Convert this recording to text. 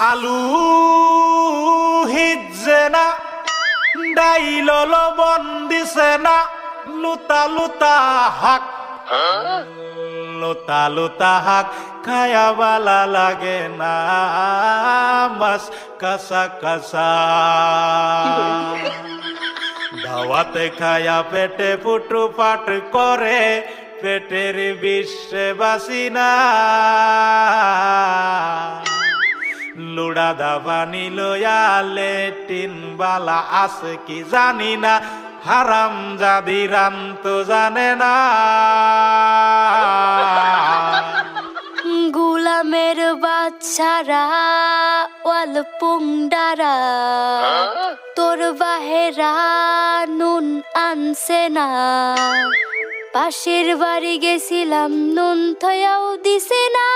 আলু হিজে না ডাইল লবণ দিছে না লুতা লুতা হাক লুতা লুতা হাক খায়া বালা লাগে না মাছ কাঁচা কাঁচা দাওয়াতে খায়া পেটে ফুটু পাট করে পেটের বিশ্বে বাসি না লুড়া দাবানি লয়া লেটিন বালা আছে কি জানি না হারাম জাদি রান্ত জানে না গুলামের বাচ্চারা ওয়াল পুংডারা তোর বাহেরা নুন আনছে না পাশের বাড়ি গেছিলাম নুন থয়াও দিছে না